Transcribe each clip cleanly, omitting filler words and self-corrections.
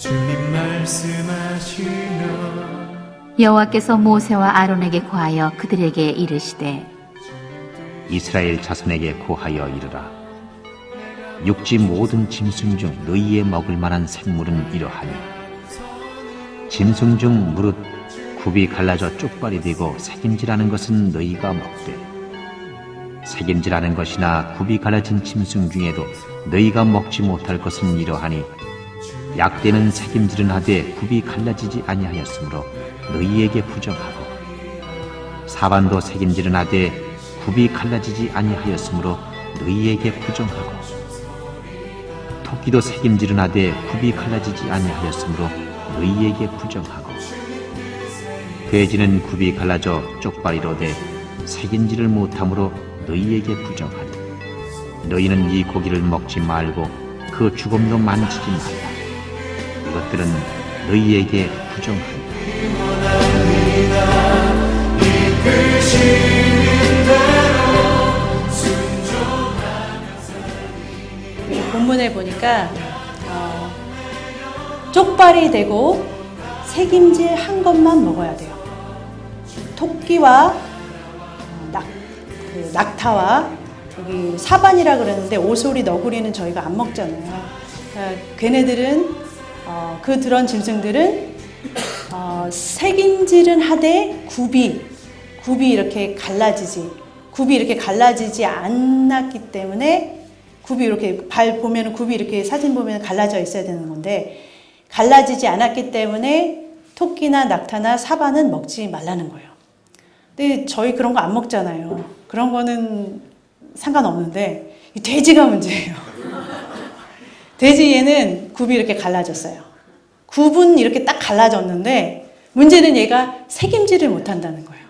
주님 말씀하시며 여호와께서 모세와 아론에게 고하여 그들에게 이르시되 이스라엘 자손에게 고하여 이르라. 육지 모든 짐승 중 너희의 먹을 만한 생물은 이러하니 짐승 중 무릇 굽이 갈라져 쪽발이 되고 새김질하는 것은 너희가 먹되 새김질하는 것이나 굽이 갈라진 짐승 중에도 너희가 먹지 못할 것은 이러하니 약대는 새김질은 하되 굽이 갈라지지 아니하였으므로 너희에게 부정하고 사반도 새김질은 하되 굽이 갈라지지 아니하였으므로 너희에게 부정하고 토끼도 새김질은 하되 굽이 갈라지지 아니하였으므로 너희에게 부정하고 돼지는 굽이 갈라져 쪽발이로 돼 새김질을 못함으로 너희에게 부정하니 너희는 이 고기를 먹지 말고 그 죽음도 만지지 말라. 이것들은 너희에게 부정하니 본문에 보니까 쪽발이 되고 새김질 한 것만 먹어야 돼요. 토끼와 낙타와 여기 사반이라 그러는데 오소리, 너구리는 저희가 안 먹잖아요. 걔네들은 그런 짐승들은 새김질은 하되 굽이 이렇게 갈라지지 않았기 때문에 굽이 이렇게 보면 굽이 이렇게 사진 보면 갈라져 있어야 되는 건데 갈라지지 않았기 때문에 토끼나 낙타나 사반은 먹지 말라는 거예요. 근데 저희 그런 거 안 먹잖아요. 그런 거는 상관없는데 이 돼지가 문제예요. 돼지 얘는 굽이 이렇게 갈라졌어요. 굽은 이렇게 딱 갈라졌는데 문제는 얘가 새김질을 못한다는 거예요.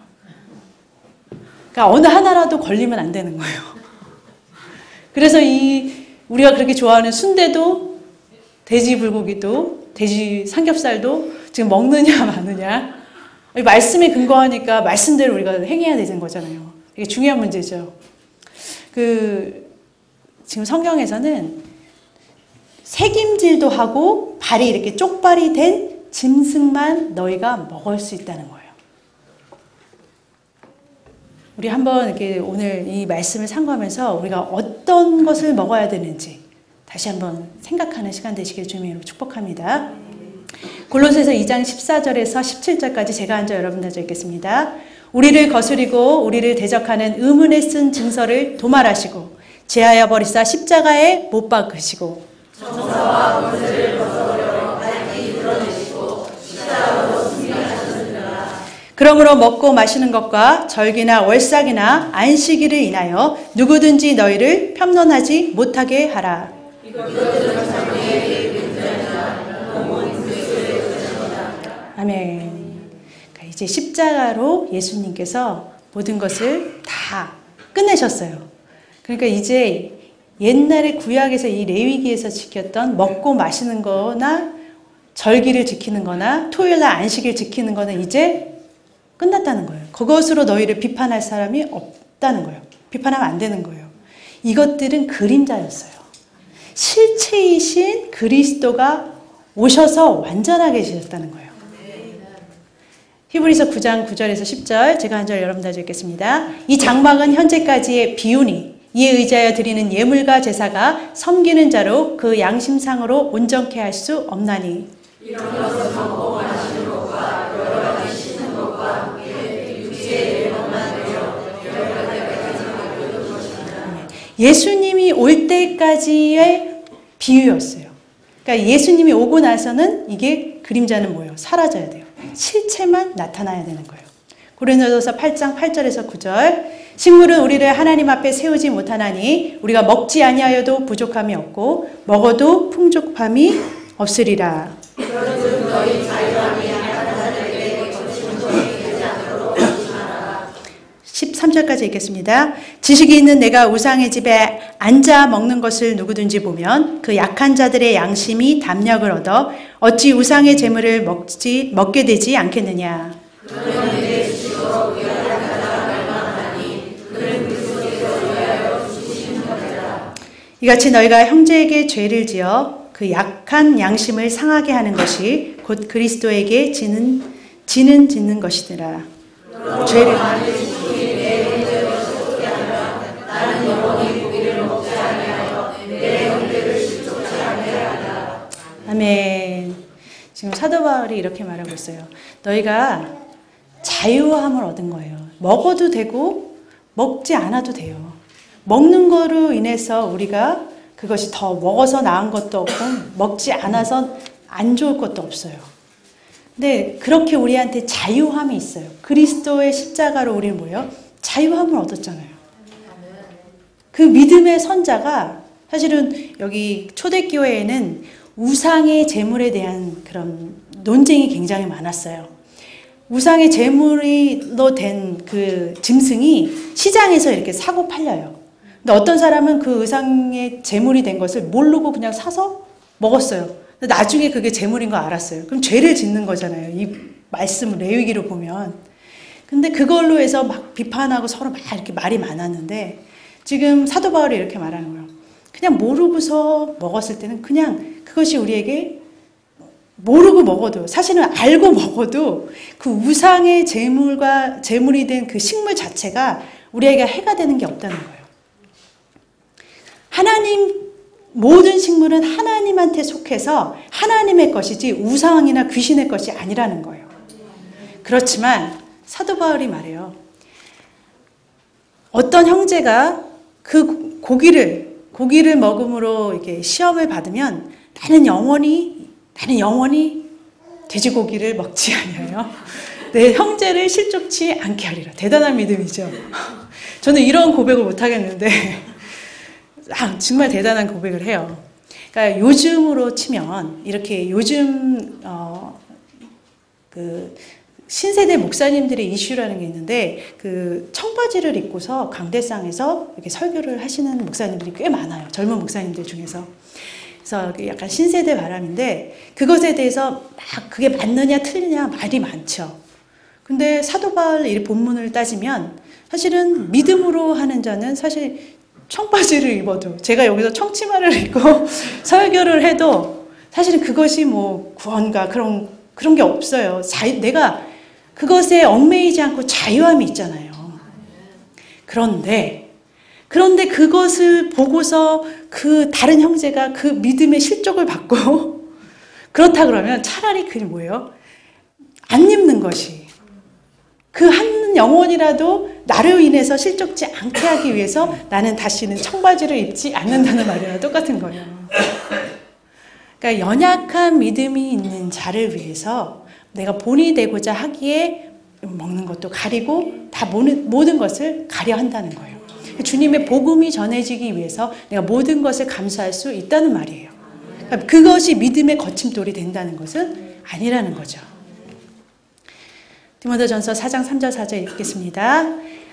그러니까 어느 하나라도 걸리면 안 되는 거예요. 그래서 우리가 그렇게 좋아하는 순대도 돼지 불고기도 돼지 삼겹살도 지금 먹느냐 마느냐 말씀에 근거하니까 말씀대로 우리가 행해야 되는 거잖아요. 이게 중요한 문제죠. 지금 성경에서는 새김질도 하고 발이 이렇게 쪽발이 된 짐승만 너희가 먹을 수 있다는 거예요. 우리 한번 이렇게 오늘 이 말씀을 상고하면서 우리가 어떤 것을 먹어야 되는지 다시 한번 생각하는 시간 되시길 주님으로 축복합니다. 골로새서 2장 14절에서 17절까지 제가 앉아 여러분들 읽겠습니다. 우리를 거스리고 우리를 대적하는 의문에 쓴 증서를 도말하시고 제하여 버리사 십자가에 못 박으시고 정사와 권세를 벗어버려 밝히 드러내시고 십자가로 승리하셨느니라. 그러므로 먹고 마시는 것과 절기나 월삭이나 안식일을 인하여 누구든지 너희를 편론하지 못하게 하라. 이것들은 자기에게 근자이나 영원 그리스도의 것입니다. 아멘. 이제 십자가로 예수님께서 모든 것을 다 끝내셨어요. 그러니까 이제 옛날에 구약에서 이 레위기에서 지켰던 먹고 마시는 거나 절기를 지키는 거나 토요일날 안식일 지키는 거는 이제 끝났다는 거예요. 그것으로 너희를 비판할 사람이 없다는 거예요. 비판하면 안 되는 거예요. 이것들은 그림자였어요. 실체이신 그리스도가 오셔서 완전하게 지셨다는 거예요. 히브리서 9장 9절에서 10절 제가 한 절 여러분 다 읽겠습니다. 이 장막은 현재까지의 비유니 이에 의지하여 드리는 예물과 제사가 섬기는 자로 그 양심상으로 온전케 할 수 없나니 이런 것은 먹고 마시는 것과 여러 가지 씻는 것과 함께 육체의 예법만 되어 여러 가지까지 바뀌는 것입니다. 예수님이 올 때까지의 비유였어요. 그러니까 예수님이 오고 나서는 이게 그림자는 뭐예요? 사라져야 돼요. 실체만 나타나야 되는 거예요. 고린도서 8장 8절에서 9절 식물은 우리를 하나님 앞에 세우지 못하나니 우리가 먹지 아니하여도 부족함이 없고 먹어도 풍족함이 없으리라. 그런즉 너희 자유함이 약한 자들에게 거치는 것이 되지 않도록 조심하라. 13절까지 읽겠습니다. 지식이 있는 내가 우상의 집에 앉아 먹는 것을 누구든지 보면 그 약한 자들의 양심이 담력을 얻어 어찌 우상의 재물을 먹게 되지 않겠느냐. 그는 내게 주시고 위하여 갈망하니 그는 그 속에서 위하여 주시는 것이라. 이같이 너희가 형제에게 죄를 지어 그 약한 양심을 상하게 하는 것이 곧 그리스도에게 짓는 것이더라. 죄를 아멘. 지금 사도 바울이 이렇게 말하고 있어요. 너희가 자유함을 얻은 거예요. 먹어도 되고 먹지 않아도 돼요. 먹는 거로 인해서 우리가 그것이 더 먹어서 나은 것도 없고 먹지 않아서 안 좋을 것도 없어요. 근데 그렇게 우리한테 자유함이 있어요. 그리스도의 십자가로 우리는 뭐예요? 자유함을 얻었잖아요. 그 믿음의 선자가 사실은 여기 초대교회에는 우상의 제물에 대한 그런 논쟁이 굉장히 많았어요. 우상의 제물로 된 그 짐승이 시장에서 이렇게 사고 팔려요. 근데 어떤 사람은 그 우상의 제물이 된 것을 모르고 그냥 사서 먹었어요. 근데 나중에 그게 제물인 거 알았어요. 그럼 죄를 짓는 거잖아요. 이 말씀 레위기로 보면. 근데 그걸로 해서 막 비판하고 서로 막 이렇게 말이 많았는데 지금 사도 바울이 이렇게 말하는 거예요. 그냥 모르고서 먹었을 때는 그냥 그것이 우리에게 모르고 먹어도 사실은 알고 먹어도 그 우상의 제물이 된 그 식물 자체가 우리에게 해가 되는 게 없다는 거예요. 모든 식물은 하나님한테 속해서 하나님의 것이지 우상이나 귀신의 것이 아니라는 거예요. 그렇지만 사도 바울이 말해요. 어떤 형제가 그 고기를 먹음으로 이렇게 시험을 받으면 나는 영원히 돼지고기를 먹지 아니하여 내 형제를 실족치 않게 하리라. 대단한 믿음이죠. 저는 이런 고백을 못 하겠는데 정말 대단한 고백을 해요. 그러니까 요즘으로 치면 이렇게 요즘 그 신세대 목사님들의 이슈라는 게 있는데 그 청바지를 입고서 강대상에서 이렇게 설교를 하시는 목사님들이 꽤 많아요. 젊은 목사님들 중에서. 그래서 약간 신세대 바람인데 그것에 대해서 막 그게 맞느냐 틀리냐 말이 많죠. 근데 사도 바울 이 본문을 따지면 사실은 믿음으로 하는 자는 사실 청바지를 입어도 제가 여기서 청치마를 입고 설교를 해도 사실은 그것이 뭐 구원과 그런 게 없어요. 내가 그것에 얽매이지 않고 자유함이 있잖아요. 그런데 그것을 보고서 그 다른 형제가 그 믿음의 실족을 받고 그렇다 그러면 차라리 그게 뭐예요? 안 입는 것이 그 한 영혼이라도 나로 인해서 실족지 않게 하기 위해서 나는 다시는 청바지를 입지 않는다는 말이랑 똑같은 거예요. 그러니까 연약한 믿음이 있는 자를 위해서 내가 본이 되고자 하기에 먹는 것도 가리고 다 모든 것을 가려 한다는 거예요. 주님의 복음이 전해지기 위해서 내가 모든 것을 감수할 수 있다는 말이에요. 그러니까 그것이 믿음의 거침돌이 된다는 것은 아니라는 거죠. 디모데전서 4장 3절 4절 읽겠습니다.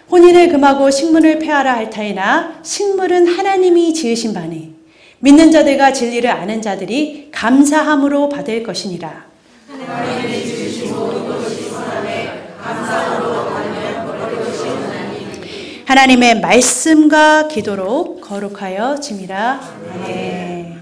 혼인을 금하고 식물을 폐하라 할 터이나 식물은 하나님이 지으신 바니 믿는 자들과 진리를 아는 자들이 감사함으로 받을 것이니라. 하나님이 지으신 모든 것이 선함에 감사함으로 받으면 버릴 것이 없나니 하나님의 말씀과 기도로 거룩하여 짐이라. 아멘.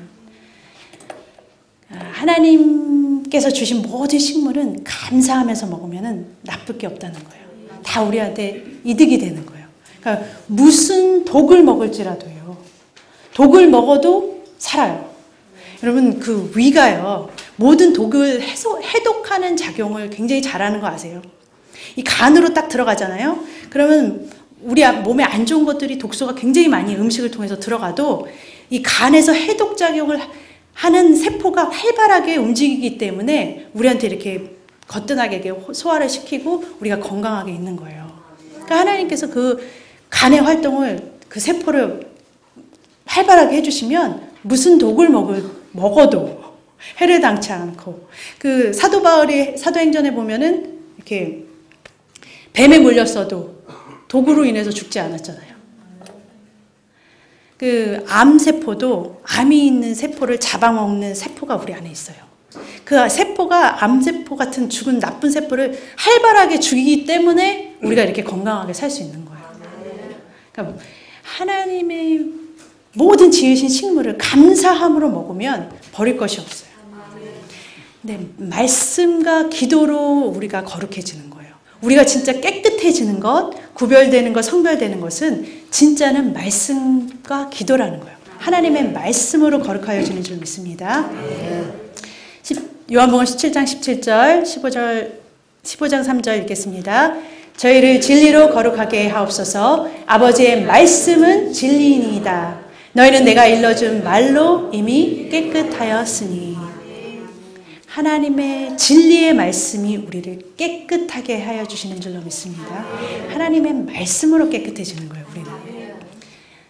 하나님께서 주신 모든 식물은 감사하면서 먹으면 나쁠 게 없다는 거예요. 다 우리한테 이득이 되는 거예요. 그러니까 무슨 독을 먹을지라도요. 독을 먹어도 살아요. 여러분 그 위가요. 모든 독을 해독하는 작용을 굉장히 잘하는 거 아세요? 이 간으로 딱 들어가잖아요. 그러면 우리 몸에 안 좋은 것들이 독소가 굉장히 많이 음식을 통해서 들어가도 이 간에서 해독 작용을 하는 세포가 활발하게 움직이기 때문에 우리한테 이렇게 거뜬하게 소화를 시키고 우리가 건강하게 있는 거예요. 그러니까 하나님께서 그 간의 활동을 그 세포를 활발하게 해주시면 무슨 독을 먹어도 해를 당치 않고 그 사도 바울이 사도행전에 보면은 이렇게 뱀에 물렸어도 독으로 인해서 죽지 않았잖아요. 그 암세포도 암이 있는 세포를 잡아먹는 세포가 우리 안에 있어요. 그 세포가 암세포 같은 죽은 나쁜 세포를 활발하게 죽이기 때문에 우리가 이렇게 건강하게 살 수 있는 거예요. 그러니까 하나님의 모든 지으신 식물을 감사함으로 먹으면 버릴 것이 없어요. 근데 말씀과 기도로 우리가 거룩해지는 거예요. 우리가 진짜 깨끗해지는 것, 구별되는 것, 성별되는 것은 진짜는 말씀과 기도라는 거예요. 하나님의 말씀으로 거룩하여지는 줄 믿습니다. 요한복음 17장 17절, 15장 3절 읽겠습니다. 저희를 진리로 거룩하게 하옵소서. 아버지의 말씀은 진리이니이다. 너희는 내가 일러준 말로 이미 깨끗하였으니. 하나님의 진리의 말씀이 우리를 깨끗하게 하여 주시는 줄로 믿습니다. 하나님의 말씀으로 깨끗해지는 거예요, 우리는.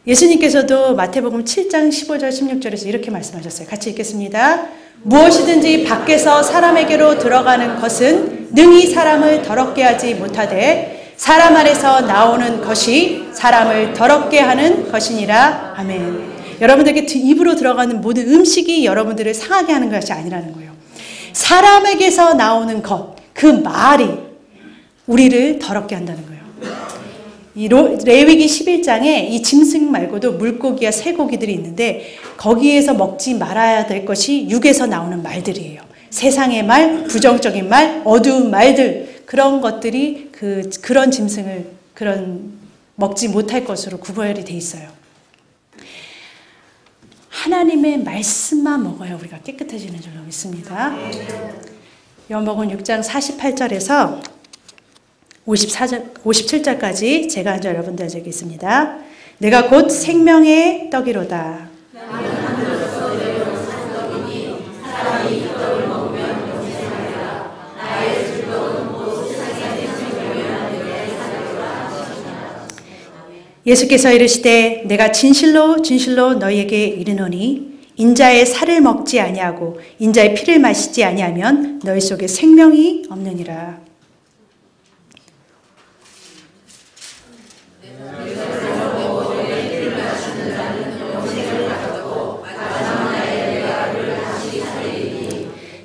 예수님께서도 마태복음 7장 15절 16절에서 이렇게 말씀하셨어요. 같이 읽겠습니다. 무엇이든지 밖에서 사람에게로 들어가는 것은 능히 사람을 더럽게 하지 못하되 사람 안에서 나오는 것이 사람을 더럽게 하는 것이니라. 아멘. 여러분들에게 입으로 들어가는 모든 음식이 여러분들을 상하게 하는 것이 아니라는 거예요. 사람에게서 나오는 것, 그 말이 우리를 더럽게 한다는 거예요. 이 레위기 11장에 이 짐승 말고도 물고기와 새고기들이 있는데 거기에서 먹지 말아야 될 것이 육에서 나오는 말들이에요. 세상의 말, 부정적인 말, 어두운 말들, 그런 것들이 그런 짐승을 먹지 못할 것으로 구별이 돼 있어요. 하나님의 말씀만 먹어야 우리가 깨끗해지는 줄로 믿습니다. 요한복음 6장 48절에서 57절까지 제가 한 절 여러분들에게 읽겠습니다. 내가 곧 생명의 떡이로다. 예수께서 이르시되 내가 진실로 진실로 너희에게 이르노니 인자의 살을 먹지 아니하고 인자의 피를 마시지 아니하면 너희 속에 생명이 없느니라.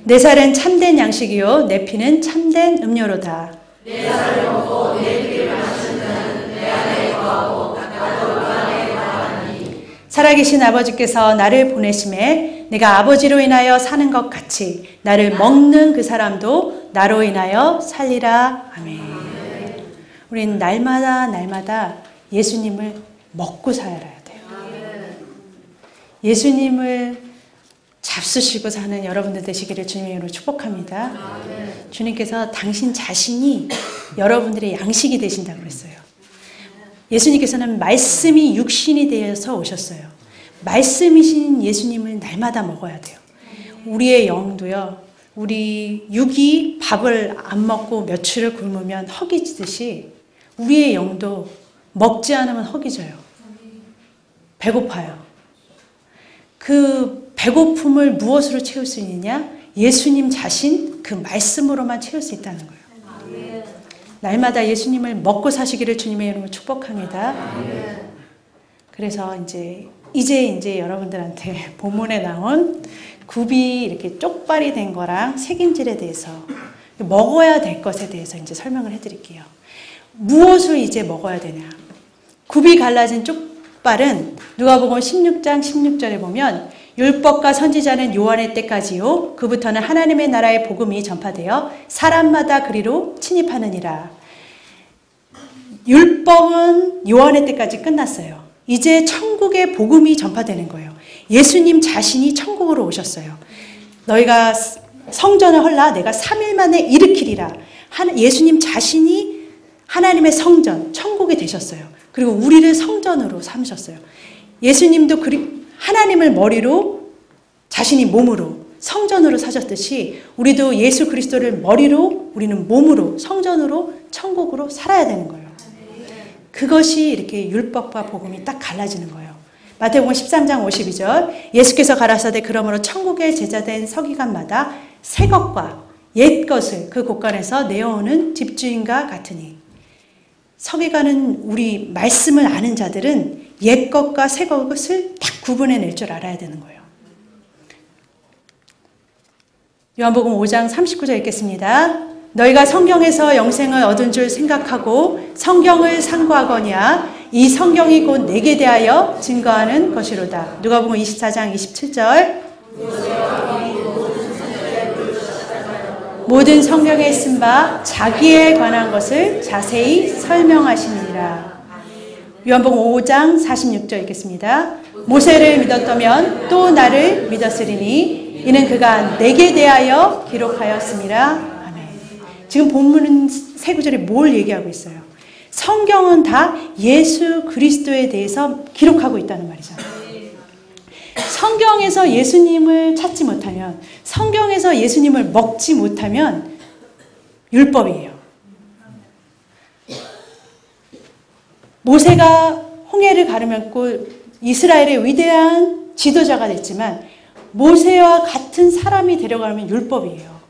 내 살은 참된 양식이요 내 피는 참된 음료로다. 내 살을 먹고 내 피를 마시는 자는 내 안에 거하고 나도 그 안에 거하니. 살아계신 아버지께서 나를 보내심에 내가 아버지로 인하여 사는 것 같이 나를 먹는 그 사람도 나로 인하여 살리라. 아멘. 우리는 날마다 예수님을 먹고 살아야 돼요. 예수님을 잡수시고 사는 여러분들 되시기를 주님의 이름으로 축복합니다. 주님께서 당신 자신이 여러분들의 양식이 되신다고 그랬어요. 예수님께서는 말씀이 육신이 되어서 오셨어요. 말씀이신 예수님을 날마다 먹어야 돼요. 우리의 영도요. 우리 육이 밥을 안 먹고 며칠을 굶으면 허기지듯이 우리의 영도 먹지 않으면 허기져요. 배고파요. 그 배고픔을 무엇으로 채울 수 있느냐? 예수님 자신 그 말씀으로만 채울 수 있다는 거예요. 날마다 예수님을 먹고 사시기를 주님의 이름으로 축복합니다. 그래서 이제 여러분들한테 본문에 나온 굽이 이렇게 쪽발이 된 거랑 색인질에 대해서 먹어야 될 것에 대해서 이제 설명을 해드릴게요. 무엇을 이제 먹어야 되냐? 굽이 갈라진 쪽발은 누가복음 16장 16절에 보면 율법과 선지자는 요한의 때까지요. 그부터는 하나님의 나라의 복음이 전파되어 사람마다 그리로 침입하느니라. 율법은 요한의 때까지 끝났어요. 이제 천국의 복음이 전파되는 거예요. 예수님 자신이 천국으로 오셨어요. 너희가 성전을 헐라 내가 3일 만에 일으키리라. 예수님 자신이 하나님의 성전, 천국이 되셨어요. 그리고 우리를 성전으로 삼으셨어요. 예수님도 하나님을 머리로 자신이 몸으로 성전으로 사셨듯이 우리도 예수 그리스도를 머리로 우리는 몸으로 성전으로 천국으로 살아야 되는 거예요. 그것이 이렇게 율법과 복음이 딱 갈라지는 거예요. 마태복음 13장 52절 예수께서 가라사대 그러므로 천국의 제자된 서기관마다 새 것과 옛 것을 그 곳간에서 내어오는 집주인과 같으니. 서기관은 우리 말씀을 아는 자들은 옛 것과 새 것을 딱 구분해낼 줄 알아야 되는 거예요. 요한복음 5장 39절 읽겠습니다. 너희가 성경에서 영생을 얻은 줄 생각하고 성경을 상고하거냐 이 성경이 곧 내게 대하여 증거하는 것이로다. 누가복음 24장 27절. 모든 성경에 쓴 바 자기에 관한 것을 자세히 설명하시니라. 요한복음 5장 46절 읽겠습니다. 모세를 믿었다면 또 나를 믿었으리니 이는 그가 내게 대하여 기록하였음이라. 아멘. 지금 본문은 세 구절에 뭘 얘기하고 있어요? 성경은 다 예수 그리스도에 대해서 기록하고 있다는 말이잖아요. 성경에서 예수님을 찾지 못하면, 성경에서 예수님을 먹지 못하면 율법이에요. 모세가 홍해를 가르면고 이스라엘의 위대한 지도자가 됐지만 모세와 같은 사람이 데려가면 율법이에요.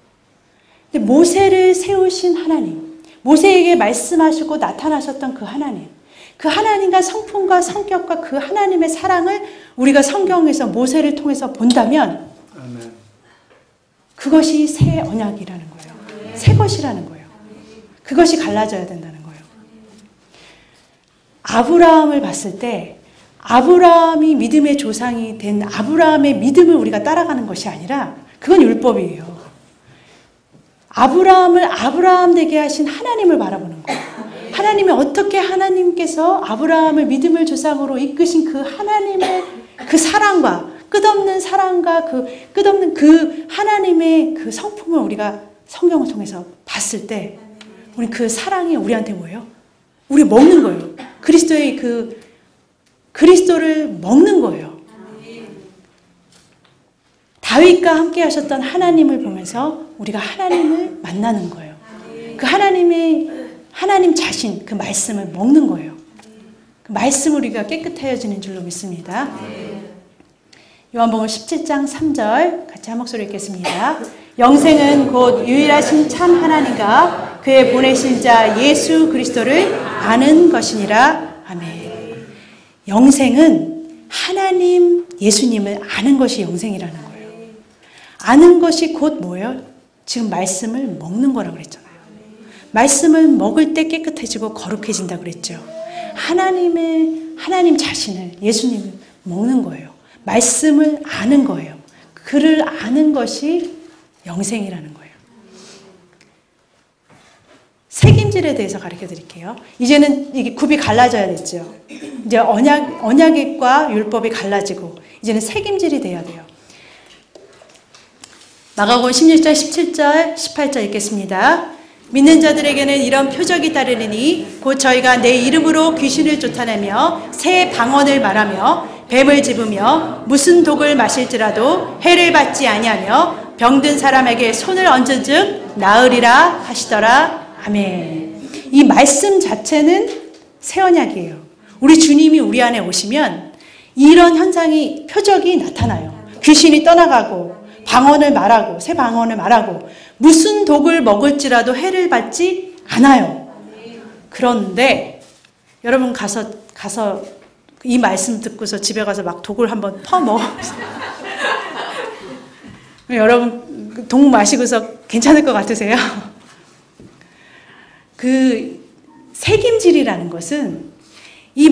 근데 모세를 세우신 하나님, 모세에게 말씀하시고 나타나셨던 그 하나님, 그 하나님과 성품과 성격과 그 하나님의 사랑을 우리가 성경에서 모세를 통해서 본다면 그것이 새 언약이라는 거예요. 새 것이라는 거예요. 그것이 갈라져야 된다는 거예요. 아브라함을 봤을 때 아브라함이 믿음의 조상이 된 아브라함의 믿음을 우리가 따라가는 것이 아니라 그건 율법이에요. 아브라함을 아브라함 되게 하신 하나님을 바라보는 거예요. 하나님이 어떻게 하나님께서 아브라함을 믿음을 조상으로 이끄신 그 하나님의 그 사랑과 끝없는 사랑과 그 끝없는 그 하나님의 그 성품을 우리가 성경을 통해서 봤을 때 우리 그 사랑이 우리한테 뭐예요? 우리 먹는 거예요. 그리스도의 그 그리스도를 먹는 거예요. 다윗과 함께 하셨던 하나님을 보면서 우리가 하나님을 만나는 거예요. 그 하나님 자신, 그 말씀을 먹는 거예요. 그 말씀을 우리가 깨끗해지는 줄로 믿습니다. 요한복음 17장 3절 같이 한 목소리 읽겠습니다. 영생은 곧 유일하신 참 하나님과 그의 보내신 자 예수 그리스도를 아는 것이니라. 아멘. 영생은 하나님 예수님을 아는 것이 영생이라는 거예요. 아는 것이 곧 뭐예요? 지금 말씀을 먹는 거라고 그랬잖아요. 말씀을 먹을 때 깨끗해지고 거룩해진다고 그랬죠. 하나님 자신을, 예수님을 먹는 거예요. 말씀을 아는 거예요. 그를 아는 것이 영생이라는 거예요. 책임질에 대해서 가르쳐 드릴게요. 이제는 이게 굽이 갈라져야 됐죠. 이제 언약과 율법이 갈라지고 이제는 책임질이 돼야 돼요. 마가복음 16절, 17절, 18절 읽겠습니다. 믿는 자들에게는 이런 표적이 따르리니 곧 저희가 내 이름으로 귀신을 쫓아내며 새 방언을 말하며 뱀을 집으며 무슨 독을 마실지라도 해를 받지 아니하며 병든 사람에게 손을 얹은즉 나으리라 하시더라. 아멘. 이 말씀 자체는 새 언약이에요. 우리 주님이 우리 안에 오시면 이런 현상이, 표적이 나타나요. 귀신이 떠나가고 방언을 말하고 새 방언을 말하고 무슨 독을 먹을지라도 해를 받지 않아요. 그런데 여러분 가서 이 말씀 듣고서 집에 가서 막 독을 한번 퍼먹어보세요. 여러분 독 마시고서 괜찮을 것 같으세요? 그 책임질이라는 것은 이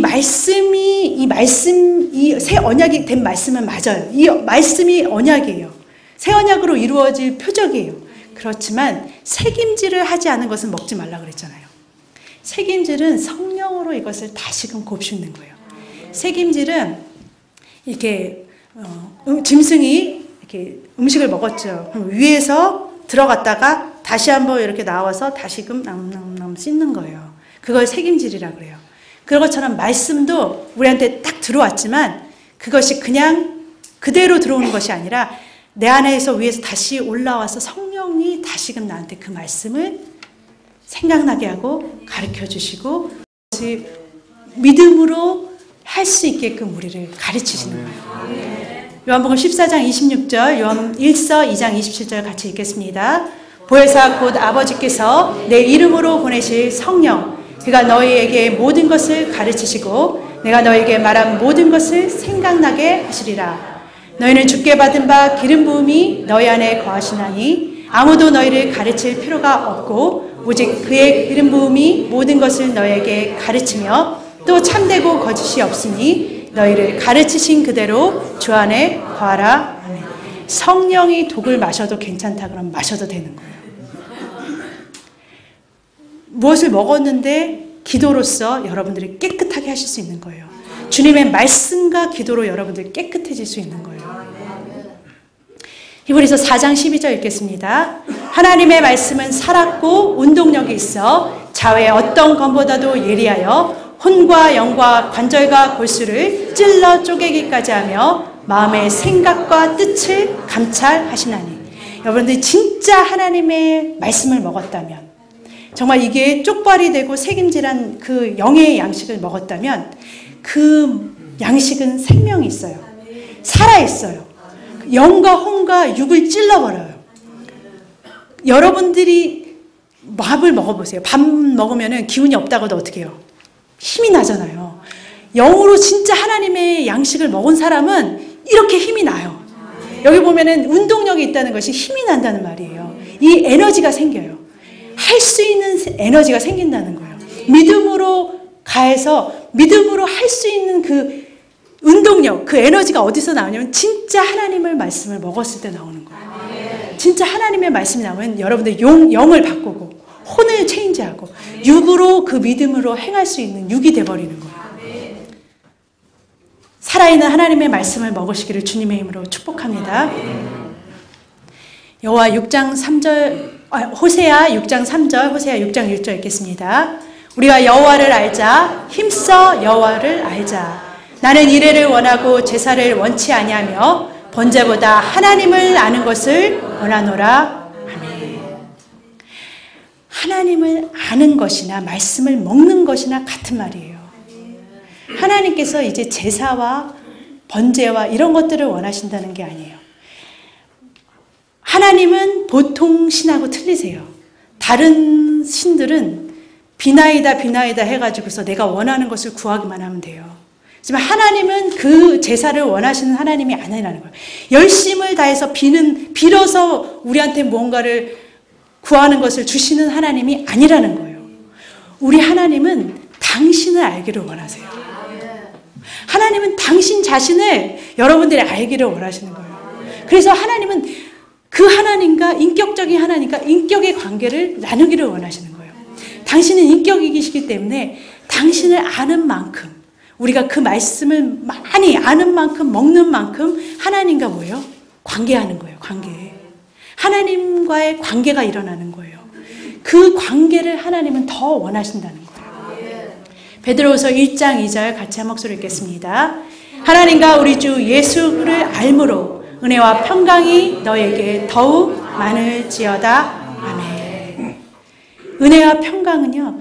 새 언약이 된 말씀은 맞아요. 이 말씀이 언약이에요. 새 언약으로 이루어질 표적이에요. 그렇지만 책임질을 하지 않은 것은 먹지 말라 그랬잖아요. 책임질은 성령으로 이것을 다시금 곱씹는 거예요. 책임질은 이렇게 짐승이 이렇게 음식을 먹었죠. 그럼 위에서 들어갔다가 다시 한번 이렇게 나와서 다시금 남남남 씻는 거예요. 그걸 책임질이라고 그래요. 그런 것처럼 말씀도 우리한테 딱 들어왔지만 그것이 그냥 그대로 들어오는 것이 아니라 내 안에서 위에서 다시 올라와서 성령이 다시금 나한테 그 말씀을 생각나게 하고 가르쳐 주시고 믿음으로 할 수 있게끔 우리를 가르치시는 거예요. 요한복음 14장 26절, 요한 1서 2장 27절 같이 읽겠습니다. 보혜사 곧 아버지께서 내 이름으로 보내실 성령, 그가 너희에게 모든 것을 가르치시고 내가 너희에게 말한 모든 것을 생각나게 하시리라. 너희는 주께 받은 바 기름 부음이 너희 안에 거하시나니 아무도 너희를 가르칠 필요가 없고 오직 그의 기름 부음이 모든 것을 너희에게 가르치며 또 참되고 거짓이 없으니 너희를 가르치신 그대로 주 안에 거하라. 아멘. 성령이 독을 마셔도 괜찮다 그러면 마셔도 되는 거예요. 무엇을 먹었는데 기도로서 여러분들이 깨끗하게 하실 수 있는 거예요. 주님의 말씀과 기도로 여러분들 깨끗해질 수 있는 거예요. 히브리서 4장 12절 읽겠습니다. 하나님의 말씀은 살았고 운동력이 있어 좌우의 어떤 검보다도 예리하여 혼과 영과 관절과 골수를 찔러 쪼개기까지 하며 마음의 생각과 뜻을 감찰하시나니. 여러분들 진짜 하나님의 말씀을 먹었다면, 정말 이게 쪽발이 되고 책임질한 그 영의 양식을 먹었다면 그 양식은 생명이 있어요. 살아있어요. 영과 혼과 육을 찔러버려요. 여러분들이 밥을 먹어보세요. 밥 먹으면 기운이 없다고도 어떻게 해요? 힘이 나잖아요. 영으로 진짜 하나님의 양식을 먹은 사람은 이렇게 힘이 나요. 여기 보면은 운동력이 있다는 것이 힘이 난다는 말이에요. 이 에너지가 생겨요. 할 수 있는 에너지가 생긴다는 거예요. 믿음으로 가해서 믿음으로 할 수 있는 그 운동력, 그 에너지가 어디서 나오냐면 진짜 하나님의 말씀을 먹었을 때 나오는 거예요. 진짜 하나님의 말씀이 나오면 여러분들 영을 바꾸고 혼을 체인지하고 육으로 그 믿음으로 행할 수 있는 육이 돼버리는 거예요. 살아있는 하나님의 말씀을 먹으시기를 주님의 이름으로 축복합니다. 여호와 6장 3절, 호세아 6장 3절, 호세아 6장 1절 읽겠습니다. 우리가 여호와를 알자, 힘써 여호와를 알자. 나는 이레를 원하고 제사를 원치 아니하며 번제보다 하나님을 아는 것을 원하노라. 아멘. 하나님을 아는 것이나 말씀을 먹는 것이나 같은 말이에요. 하나님께서 이제 제사와 번제와 이런 것들을 원하신다는 게 아니에요. 하나님은 보통 신하고 틀리세요. 다른 신들은 비나이다 해가지고서 내가 원하는 것을 구하기만 하면 돼요. 하지만 하나님은 그 제사를 원하시는 하나님이 아니라는 거예요. 열심을 다해서 빌어서 우리한테 뭔가를 구하는 것을 주시는 하나님이 아니라는 거예요. 우리 하나님은 당신을 알기를 원하세요. 하나님은 당신 자신을 여러분들이 알기를 원하시는 거예요. 그래서 하나님은 그 하나님과 인격적인 하나님과 인격의 관계를 나누기를 원하시는 거예요. 당신은 인격이시기 때문에 당신을 아는 만큼, 우리가 그 말씀을 많이 아는 만큼, 먹는 만큼 하나님과 뭐예요? 관계하는 거예요. 관계. 하나님과의 관계가 일어나는 거예요. 그 관계를 하나님은 더 원하신다는 거예요. 베드로후서 1장 2절 같이 한 목소리 읽겠습니다. 하나님과 우리 주 예수를 알므로 은혜와 평강이 너에게 더욱 많을지어다. 아멘. 은혜와 평강은요,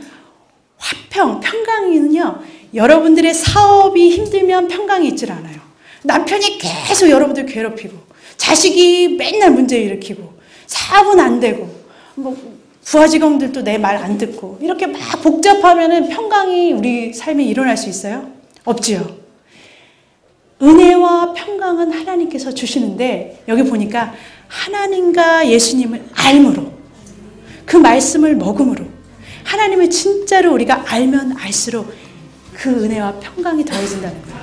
평강이는요, 여러분들의 사업이 힘들면 평강이 있질 않아요. 남편이 계속 여러분들 괴롭히고, 자식이 맨날 문제 일으키고, 사업은 안 되고, 부하직원들도 내 말 안 듣고, 이렇게 막 복잡하면은 평강이 우리 삶에 일어날 수 있어요? 없지요. 은혜와 평강은 하나님께서 주시는데, 여기 보니까 하나님과 예수님을 알므로, 그 말씀을 먹음으로, 하나님을 진짜로 우리가 알면 알수록 그 은혜와 평강이 더해진다는 거예요.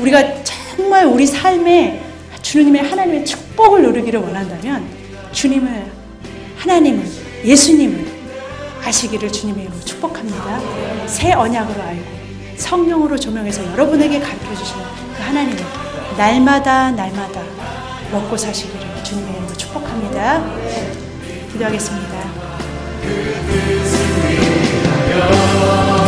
우리가 정말 우리 삶에 주님의 하나님의 축복을 누리기를 원한다면 주님을, 하나님을, 예수님을 아시기를 주님의 이름으로 축복합니다. 새 언약으로 알고 성령으로 조명해서 여러분에게 가르쳐주시는 그 하나님을 날마다 먹고 사시기를 주님의 이름으로 축복합니다. 기도하겠습니다. 그 뜻을 위하여